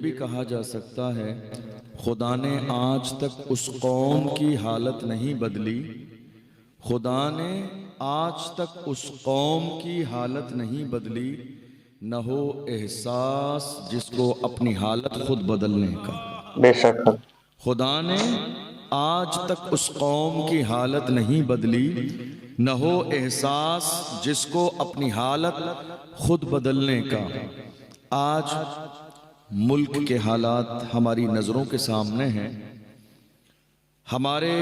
भी कहा जा सकता है, खुदा ने आज तक उस कौम की हालत नहीं बदली, खुदा ने आज तक उस कौम की हालत नहीं बदली, न हो एहसास जिसको अपनी हालत खुद बदलने का। बेशक खुदा ने आज तक उस कौम की हालत नहीं बदली, न हो एहसास जिसको अपनी हालत खुद बदलने का। आज मुल्क के हालात हमारी नज़रों के सामने हैं, हमारे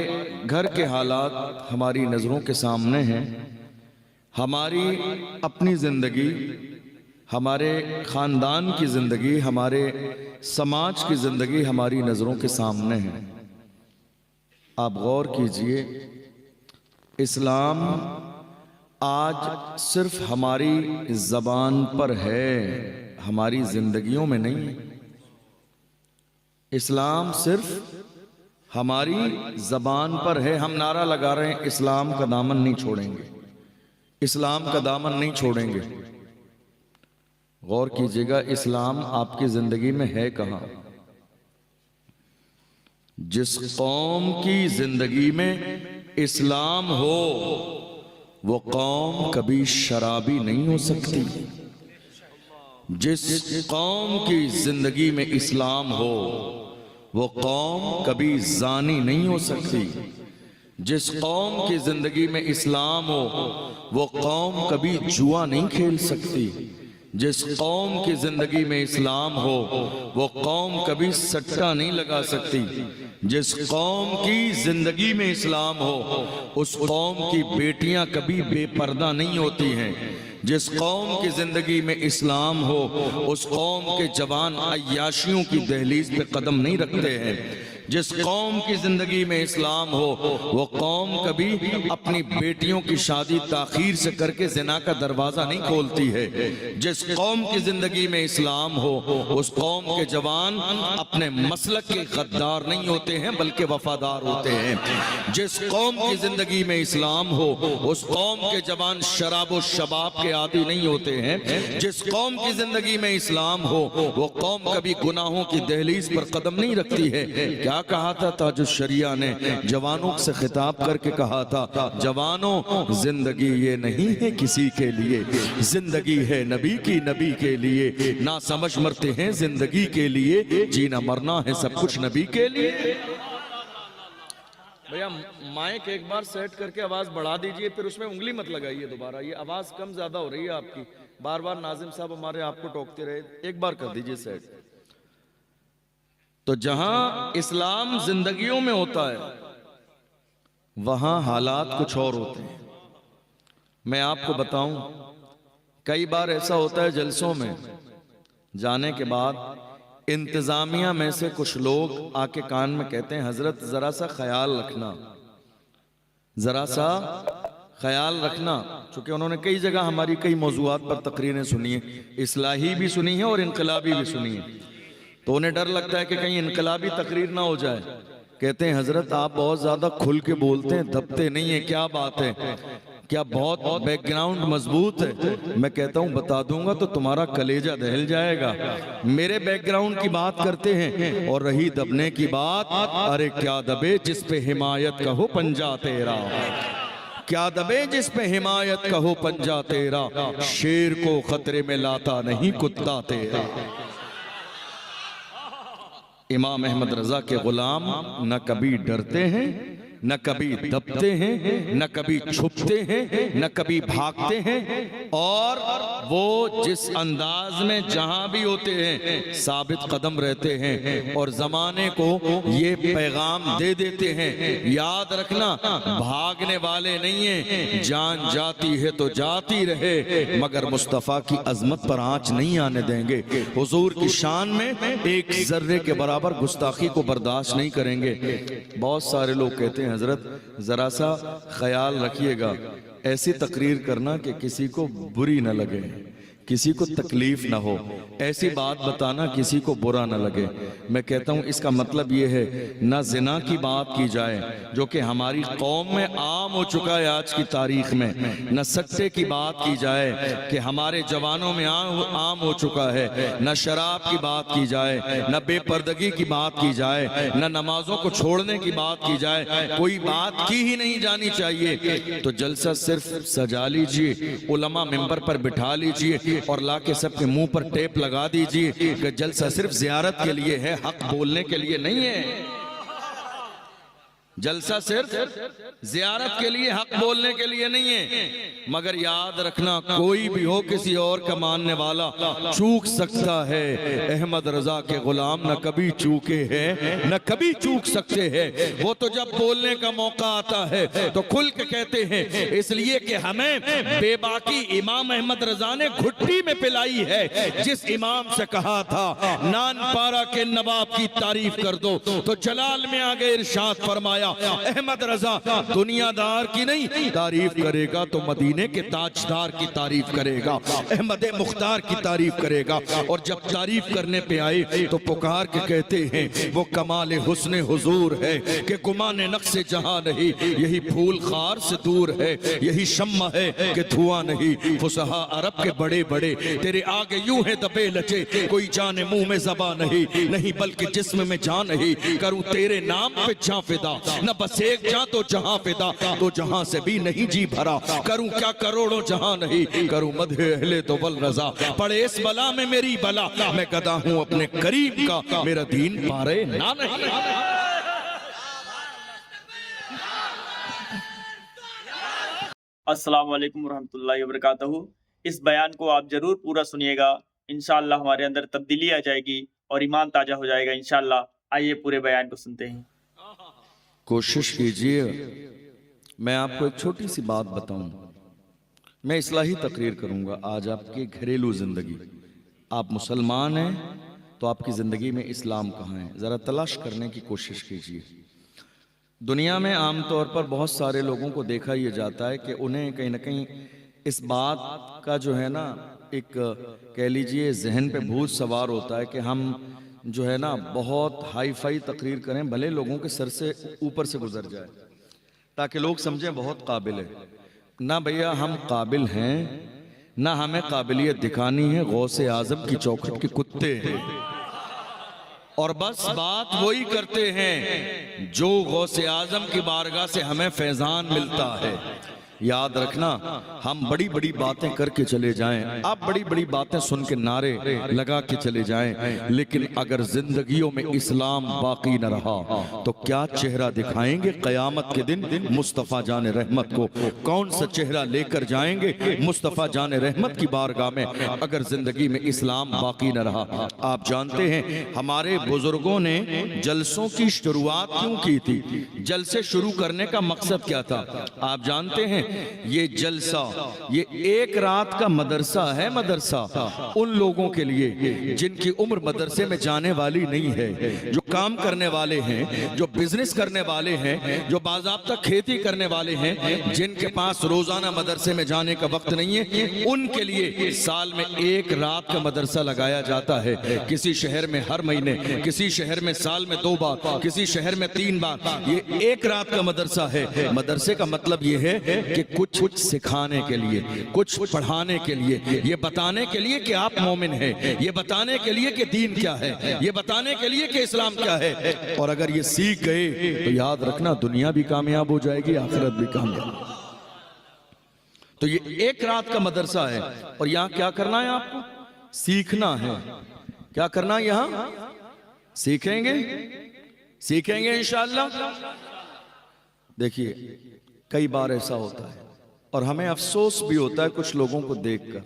घर के हालात हमारी नज़रों के सामने हैं, हमारी अपनी ज़िंदगी, हमारे ख़ानदान की ज़िंदगी, हमारे समाज की ज़िंदगी हमारी नज़रों के सामने है। आप गौर कीजिए, इस्लाम आज सिर्फ हमारी ज़बान पर है, हमारी ज़िंदगियों में नहीं है। इस्लाम सिर्फ हमारी ज़बान पर है। हम नारा लगा रहे हैं, इस्लाम का दामन नहीं छोड़ेंगे, इस्लाम का दामन नहीं छोड़ेंगे। गौर कीजिएगा, इस्लाम आपकी ज़िंदगी में है कहाँ? जिस कौम की ज़िंदगी में इस्लाम हो वो कौम कभी शराबी नहीं हो सकती। जिस कौम की जिंदगी में इस्लाम हो वो कौम कभी जानी नहीं हो सकती। जिस कौम की जिंदगी में इस्लाम हो वो कौम कभी जुआ नहीं खेल सकती। जिस कौम की जिंदगी में इस्लाम हो वो कौम कभी सट्टा नहीं लगा सकती। जिस कौम की जिंदगी में इस्लाम हो उस कौम की बेटियां कभी बेपर्दा नहीं होती हैं। जिस कौम की जिंदगी में इस्लाम हो उस कौम के जवान अय्याशियों की दहलीज पे कदम नहीं रखते हैं। जिस कौम की जिंदगी में इस्लाम हो वो कौम कभी अपनी बेटियों की शादी ताखीर से करके जिना का दरवाजा नहीं खोलती है। जिस कौम की जिंदगी में इस्लाम हो उस कौम के जवान अपने मसलक के गद्दार नहीं होते हैं बल्कि वफादार होते हैं। जिस कौम की जिंदगी में इस्लाम हो उस कौम के जवान शराब और शबाब के आदी नहीं होते हैं। जिस कौम की जिंदगी में इस्लाम हो वो कौम कभी गुनाहों की दहलीज पर कदम नहीं रखती है। क्या कहा था ताजुश शरिया ने? जवानों से खिताब करके कहा था, जवानों जिंदगी ये नहीं है किसी के लिए, जिंदगी है नबी की, नबी के लिए। ना समझ मरते हैं जिंदगी के लिए, जीना मरना है सब कुछ नबी के लिए। भैया माइक एक बार सेट करके आवाज बढ़ा दीजिए, फिर उसमें उंगली मत लगाइए दोबारा, ये आवाज कम ज्यादा हो रही है आपकी। बार बार नाजिम साहब हमारे आपको टोकते रहे, एक बार कर दीजिए सेट। तो जहां इस्लाम जिंदगियों में होता है वहां हालात कुछ और होते हैं। मैं आपको बताऊं, कई बार ऐसा होता है जलसों में जाने के बाद इंतजामिया में से कुछ लोग आके कान में कहते हैं, हजरत जरा सा ख्याल रखना, जरा सा ख्याल रखना। चूंकि उन्होंने कई जगह हमारी कई मौजूआत पर तकरीरें सुनी है, इस्लाही भी सुनी है और इनकलाबी भी सुनी है, तो उन्हें डर लगता है कि कहीं इनकलाबी तकरीर ना हो जाए। कहते हैं, हजरत आप बहुत ज्यादा खुल के बोलते हैं, दबते नहीं है, क्या बात है? क्या बहुत बैकग्राउंड मजबूत है? मैं कहता हूं बता दूंगा तो तुम्हारा कलेजा दहल जाएगा। मेरे बैकग्राउंड की बात करते हैं। और रही दबने की बात, अरे क्या दबे जिस पे हिमायत का हो पंजा तेरा, क्या दबे जिस पे हिमायत का हो पंजा तेरा, शेर को खतरे में लाता नहीं कुत्ता तेरा। इमाम अहमद रजा के गुलाम न कभी डरते हैं, न कभी दबते हैं, न कभी छुपते हैं, न कभी भागते हैं, और वो जिस अंदाज में जहां भी होते हैं साबित कदम रहते हैं और जमाने को ये पैगाम दे देते हैं, याद रखना भागने वाले नहीं है, जान जाती है तो जाती रहे मगर मुस्तफ़ा की अजमत पर आंच नहीं आने देंगे। हुजूर की शान में एक जर्रे के बराबर गुस्ताखी को बर्दाश्त नहीं करेंगे। बहुत सारे लोग कहते हैं, हजरत जरा सा ख्याल रखिएगा, ऐसी तकरीर करना कि किसी को बुरी न लगे, किसी को तकलीफ ना हो, ऐसी बात बताना किसी को बुरा ना लगे। मैं कहता हूँ इसका मतलब ये है, ना जिना की बात की जाए जो कि हमारी कौम में आम हो चुका है आज की तारीख में, न सट्टे की बात की जाए कि हमारे जवानों में आम हो चुका है, न शराब की बात की जाए, न बेपर्दगी की बात की जाए, न नमाजों को छोड़ने की बात की जाए, कोई बात की ही नहीं जानी चाहिए। तो जलसा सिर्फ सजा लीजिए, उलमा मिंबर पर बिठा लीजिए और लाके सबके मुंह पर टेप लगा दीजिए कि जलसा सिर्फ जियारत के लिए है, हक बोलने के लिए नहीं है। जलसा सिर्फ जियारत के लिए, हक बोलने के लिए नहीं है। मगर याद रखना, कोई भी हो किसी और का मानने वाला चूक सकता है, अहमद रजा के गुलाम न कभी चूके हैं न कभी चूक सकते हैं। वो तो जब बोलने का मौका आता है तो खुल के कहते हैं, इसलिए कि हमें बेबाकी इमाम अहमद रजा ने घुट्टी में पिलाई है। जिस इमाम से कहा था नान पारा के नवाब की तारीफ कर दो, तो जलाल में आगे इरशाद फरमाया, अहमद रजा दुनियादार की नहीं तारीफ करेगा तो मदीने के ताजदार की तारीफ करेगा, अहमद मुख्तार की तारीफ करेगा। और जब तारीफ करने पे आए तो पुकार के कहते हैं, वो कमाल हुस्न हुजूर है कि गुमाने नक्शे जहां नहीं, यही फूल खार से दूर है, यही शम्मा है कि धुआं नहीं। फुसहा अरब के बड़े बड़े तेरे आगे यूं है दबे लचे, कोई जाने मुंह में ज़बां नहीं, नहीं बल्कि जिस्म में जान नहीं। करूं तेरे नाम पे जां फिदा, न बस एक जां तो जहां फिदा, तो जहां से भी नहीं जी भरा। करूं क्या करोड़ों जहां नहीं, करूं मधे अहले तो वल रजा। पड़े इस बला में मेरी बला, मैं गदा हूं अपने करीब का, मेरा दीन पारे ना नहीं। अस्सलाम वालेकुम रहमतुल्लाहि व बरकातहू। इस बयान को आप जरूर पूरा सुनिएगा, इंशाअल्लाह हमारे अंदर तब्दीली आ जाएगी और ईमान ताजा हो जाएगा इंशाअल्लाह। आइए पूरे बयान को सुनते हैं। कोशिश कीजिए, मैं आपको एक छोटी सी बात बताऊं। मैं इस्लाही तकरीर करूंगा आज आपकी घरेलू जिंदगी। आप मुसलमान हैं तो आपकी जिंदगी में इस्लाम कहाँ है, जरा तलाश करने की कोशिश कीजिए। दुनिया में आमतौर पर बहुत सारे लोगों को देखा यह जाता है कि उन्हें कहीं ना कहीं इस बात का जो है ना, एक कह लीजिए जहन पे भूत सवार होता है कि हम जो है ना बहुत हाई फाई तकरीर करें, भले लोगों के सर से ऊपर से गुजर जाए, ताकि लोग समझें बहुत काबिल है। ना भैया हम काबिल हैं, ना हमें काबिलियत दिखानी है, गौसे आजम की चौखट के कुत्ते हैं। और बस बात वही करते हैं जो गौसे आजम की बारगाह से हमें फैजान मिलता है। याद रखना, हम बड़ी बड़ी बातें करके चले जाएं, आप बड़ी बड़ी बातें सुन के नारे लगा के चले जाएं, लेकिन अगर जिंदगियों में इस्लाम बाकी न रहा तो क्या चेहरा दिखाएंगे क़यामत के दिन मुस्तफ़ा जाने रहमत को? कौन सा चेहरा लेकर जाएंगे मुस्तफ़ा जाने रहमत की बारगाह में अगर जिंदगी में इस्लाम बाकी न रहा? आप जानते हैं हमारे बुजुर्गों ने जलसों की शुरुआत क्यों की थी? जलसे शुरू करने का मकसद क्या था? आप जानते हैं, ये जलसा ये एक रात का मदरसा है। मदरसा उन लोगों के लिए जिनकी उम्र मदरसे में जाने वाली नहीं है, जो काम करने वाले हैं, जो बिजनेस करने वाले हैं, जो बाज़ाब्ता खेती करने वाले हैं, जिनके पास रोजाना मदरसे में जाने का वक्त नहीं है, उनके लिए साल में एक रात का मदरसा लगाया जाता है। किसी शहर में हर महीने, किसी शहर में साल में 2 बार, किसी शहर में 3 बार ये एक रात का मदरसा है। मदरसे का मतलब ये है कि कुछ सिखाने के लिए, कुछ पढ़ाने के लिए, ये बताने के लिए कि आप मोमिन हैं, ये बताने के लिए कि दीन क्या है, ये बताने के लिए कि इस्लाम क्या है। और अगर ये सीख गए तो याद रखना दुनिया भी कामयाब हो जाएगी, आखिरत भी कामयाब। तो ये एक रात का मदरसा है और यहाँ क्या करना है? आपको सीखना है। क्या करना है? यहाँ सीखेंगे, सीखेंगे इंशाअल्लाह। देखिए कई बार ऐसा होता है और हमें अफसोस भी होता है कुछ लोगों को देखकर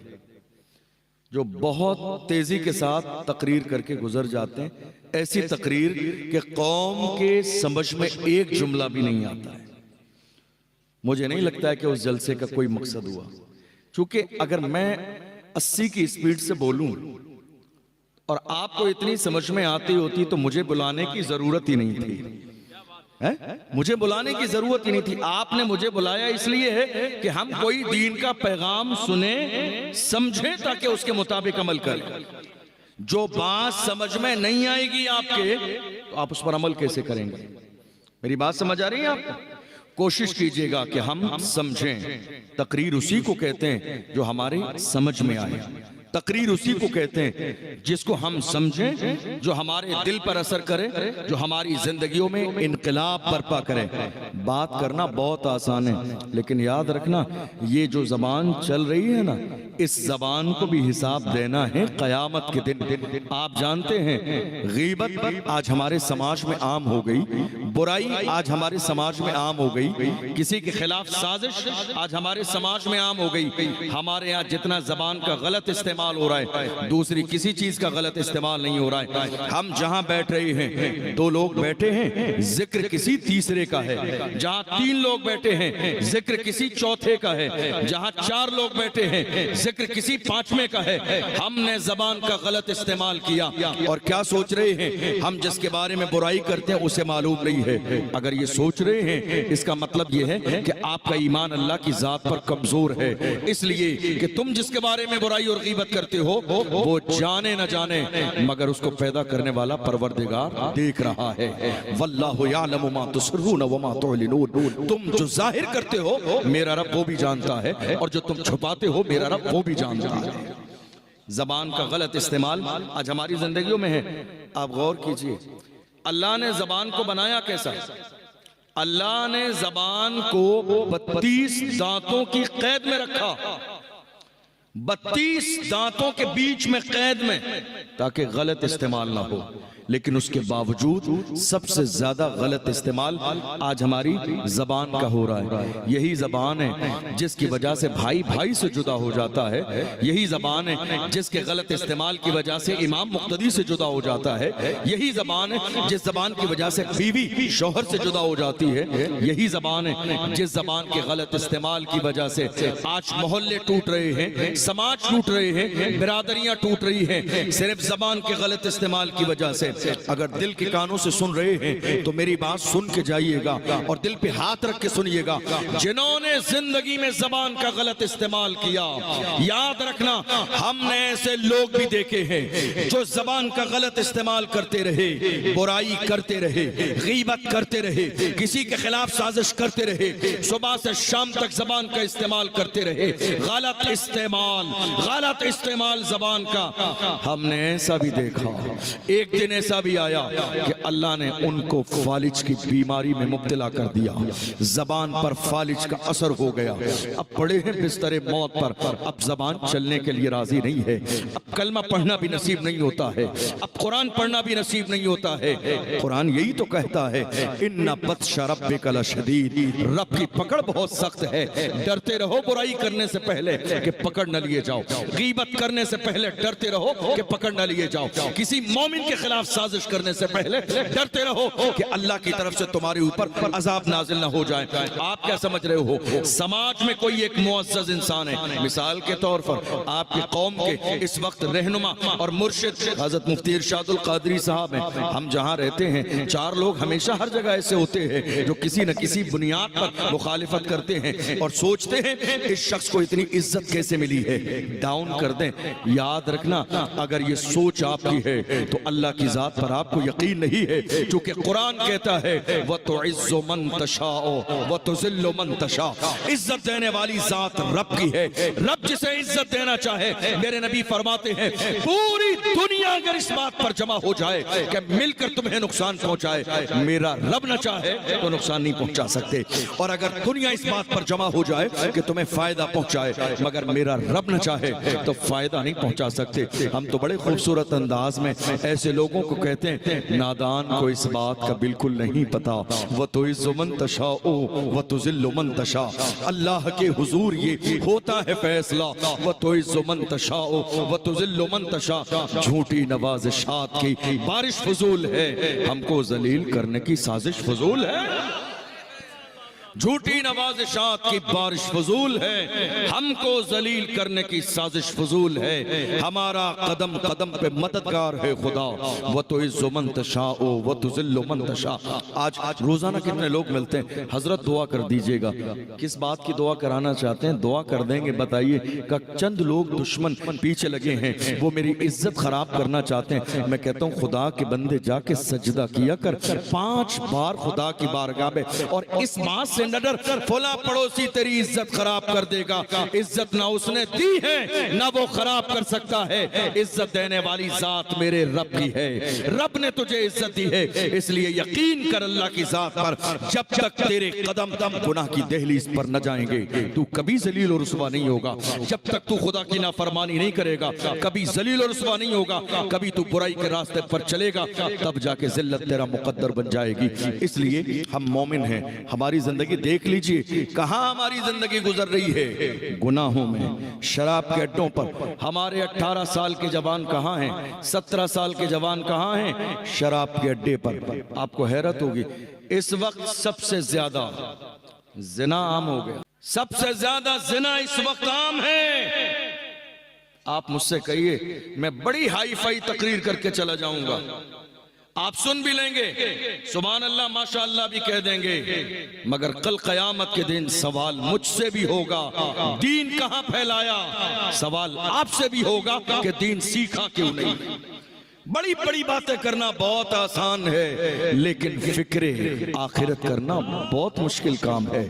जो बहुत तेजी के साथ तकरीर करके गुजर जाते हैं, ऐसी तकरीर कि कौम के समझ में एक जुमला भी नहीं आता है। मुझे नहीं लगता है कि उस जलसे का कोई मकसद हुआ, क्योंकि अगर मैं 80 की स्पीड से बोलूं और आपको इतनी समझ में आती होती तो मुझे बुलाने की जरूरत ही नहीं थी, है? मुझे बुलाने की जरूरत ही नहीं थी, आपने मुझे बुलाया इसलिए है कि हम कोई दीन का पैगाम सुने, समझें, ताकि उसके मुताबिक अमल करें। जो बात समझ में नहीं आएगी आपके, तो आप उस पर अमल कैसे करेंगे? मेरी बात समझ आ रही है आपको? कोशिश कीजिएगा कि हम समझें। तकरीर उसी को कहते हैं जो हमारे समझ में आए। तकरीर उसी को कहते हैं जिसको हम समझें, जो हमारे दिल पर असर करे, जो हमारी जिंदगियों में इनकलाब बर्पा करे। बात करना बहुत आसान है, लेकिन याद रखना ये जो जबान चल रही है ना, इस जबान को भी हिसाब देना है क़यामत के दिन। आप जानते हैं गीबत आज हमारे समाज में आम हो गई, बुराई आज हमारे समाज में आम हो गई, किसी के खिलाफ साजिश आज हमारे समाज में आम हो गई। हमारे यहाँ जितना जबान का गलत इस्तेमाल हो रहा है, दूसरी किसी चीज का गलत इस्तेमाल नहीं हो रहा है। हम जहां बैठ रहे हैं, 2 लोग बैठे हैं, जिक्र किसी तीसरे का है। जहां 3 लोग बैठे हैं, जिक्र किसी चौथे का है। जहां 4 लोग बैठे हैं, जिक्र किसी 5वें का है। हमने जबान का गलत इस्तेमाल किया और क्या सोच रहे हैं? हम जिसके बारे में बुराई करते हैं उसे मालूम नहीं है। अगर ये सोच रहे हैं, इसका मतलब ये है कि आपका ईमान अल्लाह की जात पर कमजोर है, इसलिए कि तुम जिसके बारे में बुराई और गीबत करते हो वो जाने न जाने, मगर उसको पैदा करने वाला परवरदिगार देख रहा है। वल्लाहु यअलमु मा तुसर्रून व मा तुअलिनून। तुम जो जाहिर करते हो मेरा रब वो भी जानता है, और जो तुम छुपाते हो मेरा रब वो भी जानता है। जबान का गलत इस्तेमाल आज हमारी जिंदगियों में है। आप गौर कीजिए, अल्लाह ने जबान को बनाया कैसा? अल्लाह ने जबान को 32 दांतों की कैद में रखा, 32 दांतों के बीच में कैद में, ताकि गलत इस्तेमाल ना हो। लेकिन उसके बावजूद सबसे ज्यादा गलत इस्तेमाल आज हमारी जबान का हो रहा है। यही जबान है जिसकी वजह से भाई भाई से जुदा हो जाता है। यही जबान है जिसके गलत इस्तेमाल की वजह से इमाम मुक्तदी से जुदा हो जाता है। यही जबान है जिस जबान की वजह से बीवी शौहर से जुदा हो जाती है। यही जबान है जिस जबान के गलत इस्तेमाल की वजह से आज मोहल्ले टूट रहे हैं, समाज टूट रहे हैं, बिरादरियां टूट रही हैं, सिर्फ जबान के गलत इस्तेमाल की वजह से। अगर दिल के कानों से सुन रहे हैं तो मेरी बात सुन के जाइएगा और दिल पे हाथ रख के सुनिएगा। जिन्होंने जिंदगी में जबान का गलत इस्तेमाल किया, याद रखना हमने ऐसे लोग भी देखे हैं जो जबान का गलत इस्तेमाल करते रहे, बुराई करते रहे, गीबत करते रहे, किसी के खिलाफ साजिश करते रहे, सुबह से शाम तक जबान का इस्तेमाल करते रहे। गलत इस्तेमाल जबान का हमने ऐसा भी देखा। एक दिन ऐसा भी आया कि अल्लाह ने उनको फालिज की बीमारी में मुब्तला कर दिया। जबान पर फालिज का असर हो गया। अब पड़े हैं बिस्तरे मौत पर, अब जबान चलने के लिए राजी नहीं है। अब कलमा पढ़ना भी नसीब नहीं होता है, अब कुरान पढ़ना भी नसीब नहीं होता है। कुरान यही तो कहता है, इन्ना बत्शा रब्बिका लशदीद, रब की पकड़ बहुत सख्त है। डरते रहो बुराई करने से पहले कि पकड़ न लिए जाओ, गीबत करने से पहले डरते रहो कि पकड़ न लिए जाओ, किसी मोमिन के खिलाफ साजिश करने से पहले डरते रहो कि अल्लाह की तरफ से तुम्हारे ऊपर अजाब नाजिल ना हो जाए। आप क्या समझ रहे हो? समाज में कोई एक मुअज़्ज़ज़ इंसान है, मिसाल के तौर पर आपकी कौम के इस वक्त रहनुमा और मुर्शिद हजरत मुफ्ती इरशादुल कादरी साहब हैं। हम जहाँ रहते हैं 4 लोग हमेशा हर जगह ऐसे होते हैं जो किसी न किसी बुनियाद पर मुखालिफत करते हैं और सोचते हैं इस शख्स को इतनी इज्जत कैसे मिली है, डाउन कर दें। याद रखना अगर ये सोच आपकी है तो अल्लाह की जात पर आपको यकीन नहीं है, क्योंकि कुरान कहता है व तुइज़्ज़ु मन तशाओ व तुज़िल्लु मन तशा। इज्जत देने वाली जात रब की है। रब जिसे इज्जत देना चाहे, मेरे नबी फरमाते हैं पूरी दुनिया अगर इस बात पर जमा हो जाए कि मिलकर तुम्हें नुकसान पहुंचाए, मेरा रब न चाहे तो नुकसान नहीं पहुंचा सकते। और अगर दुनिया इस बात पर जमा हो जाए कि तुम्हें फायदा पहुंचाए, मगर मेरा रब न चाहे तो फायदा नहीं पहुंचा सकते। हम तो बड़े खूबसूरत अंदाज में ऐसे लोगों को कहते हैं, नादान को इस बात का बिल्कुल नहीं पता। व तुइज़्ज़ु मन तशाओ व तुज़िल्लु मन तशा। अल्लाह के हुजूर ये होता है फैसला। व तुइज़्ज़ु मन तशाओ व तुज़िल्लु मन तशा। झूठी नवाज़िशात की बारिश फजूल है, हमको जलील करने की साजिश फजूल है। झूठी नवाजिशात की बारिश फजूल है, हमको जलील करने की साजिश फजूल है। हमारा कदम कदम पे मददगार है खुदा, वो तो इज़्ज़ु मन तशा ओ वो तो ज़िल्लु मन तशा। आज रोजाना कितने लोग मिलते हैं, हजरत दुआ कर दीजिएगा। किस बात की दुआ कराना चाहते हैं? दुआ कर देंगे, बताइए। का चंद लोग दुश्मन पीछे लगे हैं, वो मेरी इज्जत खराब करना चाहते हैं। मैं कहता हूँ खुदा के बंदे जाके सजदा किया कर 5 बार खुदा की बारगाह में, और इस बात से न डर फला पड़ोसी तेरी इज्जत खराब कर देगा। इज्जत ना उसने दी है ना वो खराब कर सकता है। इज्जत देने वाली जात मेरे रब की है, रब ने तुझे इज्जत दी है, इसलिए यकीन कर अल्लाह की जात पर। जब तक तेरे कदम गुनाह की दहलीज पर न जाएंगे तू कभी जलील और रुसवा नहीं होगा। जब तक तू खुदा की नाफरमानी नहीं करेगा कभी जलील और रुसवा नहीं होगा। कभी तू बुराई के रास्ते पर चलेगा तब जाके जिल्लत तेरा मुकद्दर बन जाएगी। इसलिए हम मोमिन हैं। हमारी जिंदगी देख लीजिए कहां हमारी जिंदगी गुजर रही है, गुनाहों में, शराब के अड्डों पर। हमारे 18 साल के जवान कहां हैं, 17 साल के जवान कहां हैं? शराब के अड्डे पर। आपको हैरत होगी इस वक्त सबसे ज्यादा जिना आम हो गया, सबसे ज्यादा जिना इस वक्त आम है। आप मुझसे कहिए मैं बड़ी हाई फाई तकरीर करके चला जाऊंगा, आप सुन भी लेंगे, सुभान अल्लाह माशाअल्लाह भी कह देंगे, मगर कल कयामत के दिन सवाल मुझसे भी होगा दीन कहां फैलाया, सवाल आपसे भी होगा कि दीन सीखा क्यों नहीं। बड़ी बड़ी बातें करना बहुत आसान है, लेकिन फिक्रे आखिरत करना बहुत मुश्किल काम है।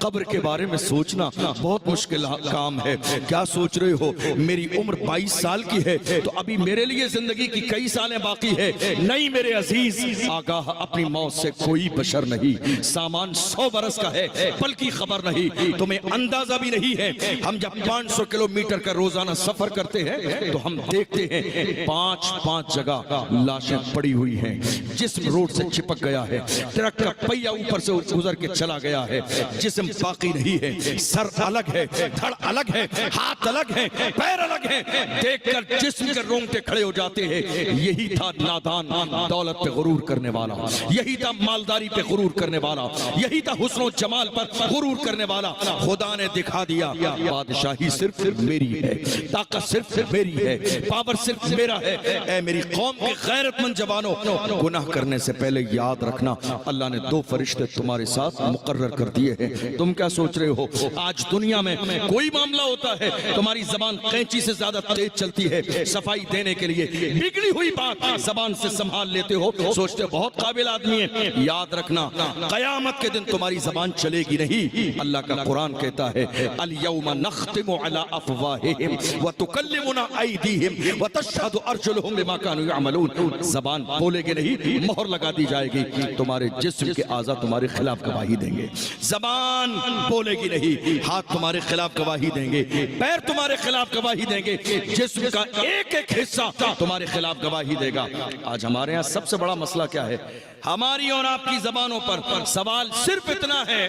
कब्र के बारे में सोचना बहुत मुश्किल काम है। क्या सोच रहे हो मेरी उम्र 22 साल की है तो अभी मेरे लिए जिंदगी की कई सालें बाकी है? नहीं मेरे अजीज, आगाह अपनी मौत से कोई बशर नहीं। सामान 100 बरस का है, पल की खबर नहीं, तुम्हें अंदाजा भी नहीं है। हम जब 500 किलोमीटर का रोजाना सफर करते हैं तो हम देखते हैं 5-5 जगह लाशें पड़ी हुई हैं। जिस्म रोड से चिपक गया है, ट्रक का पहिया ऊपर से गुजर के चला गया है, जिस्म बाकी नहीं है। सर अलग है, धड़ अलग है, हाथ अलग है, पैर अलग है। देखकर जिस्म के रोंगटे खड़े हो जाते हैं। यही था नादान दौलत पे गुरूर करने वाला, यही था मालदारी पे गुरूर करने वाला, यही था हुस्न जमाल पर गुरूर करने वाला। खुदा ने दिखा दिया बादशाही सिर्फ मेरी है, ताकत सिर्फ मेरी है, पावर सिर्फ मेरा है। ऐ मेरी कौम के गैरतमंद जवानों, गुनाह करने से पहले याद रखना अल्लाह ने 2 फरिश्ते तुम्हारे साथ मुकर्रर कर दिए हैं। तुम क्या सोच रहे हो आज दुनिया में कोई मामला होता है तुम्हारी जबान कैंची से ज्यादा तेज चलती है सफाई देने के लिए, बिगड़ी हुई बात जबान से संभाल लेते हो, सोचते बहुत काबिल आदमी है। याद रखना कयामत के दिन तुम्हारी जबान चलेगी नहीं। अल्लाह का कुरान कहता है अल यौमा नख्तिमु अला अफवाहिहिम व तुकल्लिमुना अयदीहिम व तशहदु अर्जुलुहुम बिमा कानू यअमलून। जबान बोलेगी नहीं, मोहर लगा दी जाएगी, तुम्हारे जिस्म के आज़ा तुम्हारे खिलाफ गवाही देंगे। जबान बोलेगी नहीं, हाथ तुम्हारे खिलाफ गवाही देंगे, पैर तुम्हारे खिलाफ गवाही देंगे, जिस्म का एक एक हिस्सा तुम्हारे खिलाफ गवाही देगा। आज हमारे यहाँ सबसे बड़ा मसला क्या है? हमारी और आपकी जबानों पर सवाल सिर्फ इतना है,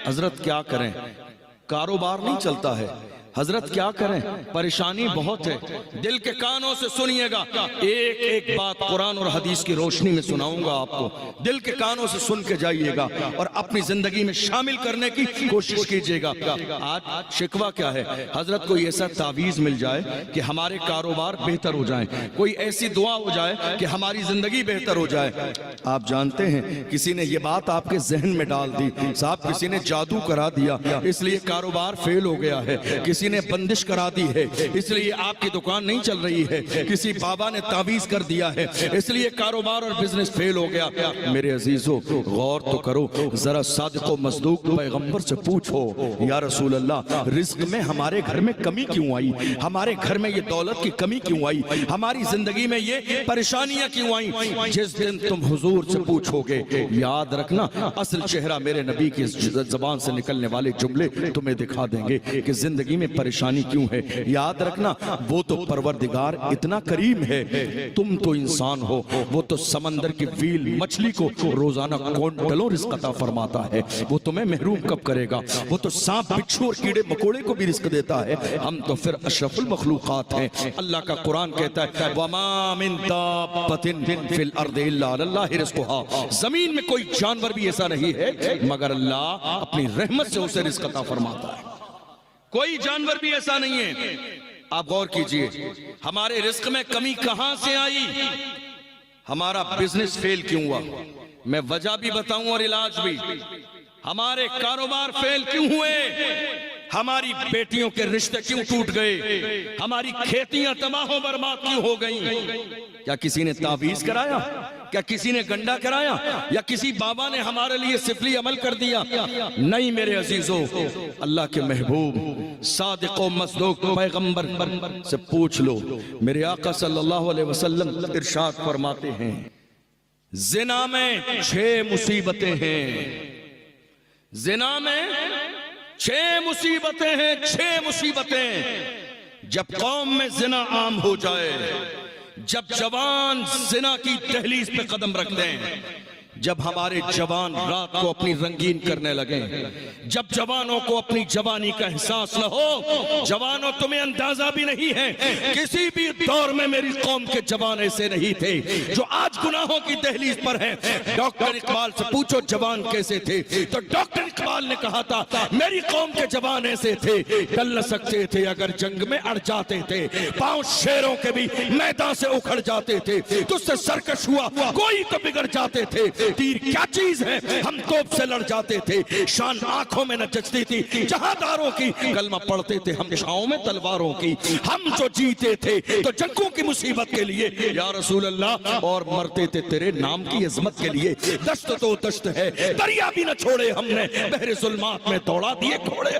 हजरत क्या करें, कारोबार नहीं चलता है, हजरत क्या करें, परेशानी बहुत है। दिल के कानों से सुनिएगा, एक एक बात कुरान और हदीस की रोशनी में सुनाऊंगा आपको। दिल के कानों से सुन के जाइएगा और अपनी जिंदगी में शामिल करने की कोशिश कीजिएगा। आज शिकवा क्या है? हजरत कोई ऐसा तावीज मिल जाए कि हमारे कारोबार बेहतर हो जाए, कोई ऐसी दुआ हो जाए कि हमारी जिंदगी बेहतर हो जाए। आप जानते हैं किसी ने ये बात आपके जहन में डाल दी, साहब किसी ने जादू करा दिया इसलिए कारोबार फेल हो गया है, किसी ने बंदिश करा दी है इसलिए आपकी दुकान नहीं चल रही है, किसी बाबा ने तावीज कर दिया है इसलिए कारोबार और बिजनेस फेल हो गया। मेरे अजीजों गौर तो करो जरा, सादिक व मसदूक पैगंबर से पूछो या रसूल अल्लाह रिज्क में हमारे घर में कमी क्यों आई, हमारे घर में ये दौलत की कमी क्यों आई, हमारी जिंदगी में ये परेशानियां क्यों आई। जिस दिन तुम हुजूर से पूछोगे याद रखना असल चेहरा मेरे नबी की जबान से निकलने वाले जुमले तुम्हें दिखा देंगे कि जिंदगी में परेशानी क्यों है? याद रखना, वो तो परवरदिगार इतना करीम है, तुम तो इंसान हो। वो तो समंदर की व्हील मछली को रोजाना क्विंटलों रिस्क अता फरमाता है, वो तुम्हें महरूम कब करेगा? वो तो सांप बिच्छू और कीड़े मकोड़े को भी रिस्क देता है, हम तो फिर अशरफुल मखलूकात हैं। अल्लाह का कुरान कहता है वमा मिन दाब्बतिन फिल अर्दि इल्ला अल्लाह रिज़्कुहा, जमीन में कोई जानवर भी ऐसा नहीं है मगर अल्लाह अपनी रहमत से उसे रिस्क अता फरमाता है। कोई जानवर भी ऐसा नहीं है। आप गौर कीजिए, हमारे रिस्क में कमी कहां से आई? हमारा बिजनेस फेल क्यों हुआ? मैं वजह भी बताऊं और इलाज भी। हमारे कारोबार फेल क्यों हुए? हमारी बेटियों के रिश्ते क्यों टूट गए? हमारी खेतियां तबाह बर्बाद क्यों हो गई? क्या किसी ने तावीज कराया? क्या किसी ने गंडा कराया? या किसी बाबा ने हमारे लिए सिफली अमल कर दिया? नहीं मेरे अजीजों, अल्लाह के महबूब सादिक व मसदूक पैगंबर से पूछ लो। मेरे आका सल्लल्लाहु अलैहि वसल्लम इरशाद फरमाते हैं, जिना में 6 मुसीबतें हैं। जिना में 6 मुसीबतें हैं, 6 मुसीबतें। जब कौम में जिना आम हो जाए, जब जवान जिना की दहलीज पे कदम रख दें, जब हमारे जवान रात को अपनी रंगीन करने लगे, जब जवानों को अपनी जवानी का एहसास न हो। जवानों, तुम्हें अंदाजा भी नहीं है, किसी भी दौर में मेरी कौम के जवान ऐसे नहीं थे जो आज गुनाहों की दहलीज पर हैं। डॉक्टर इकबाल से पूछो जवान कैसे थे, तो डॉक्टर इकबाल ने कहा था मेरी कौम के जवान ऐसे थे, टल न सकते थे अगर जंग में अड़ जाते थे, पांव शेरों के भी मैदान से उखड़ जाते थे, तुझसे सरकश हुआ कोई तो बिगड़ जाते थे। तीर क्या चीज है, हम तोप से लड़ जाते थे, शान आंखों में न जचती थी जहादारों की, कलमा पढ़ते थे हम छाओं में तलवारों की। हम जो जीते थे तो जंगों की मुसीबत के लिए या रसूल अल्लाह, और मरते थे तेरे नाम की अजमत के लिए। दश्त तो दश्त है, दरिया भी न छोड़े हमने, बहरे जुल्मात में दौड़ा दिए घोड़े।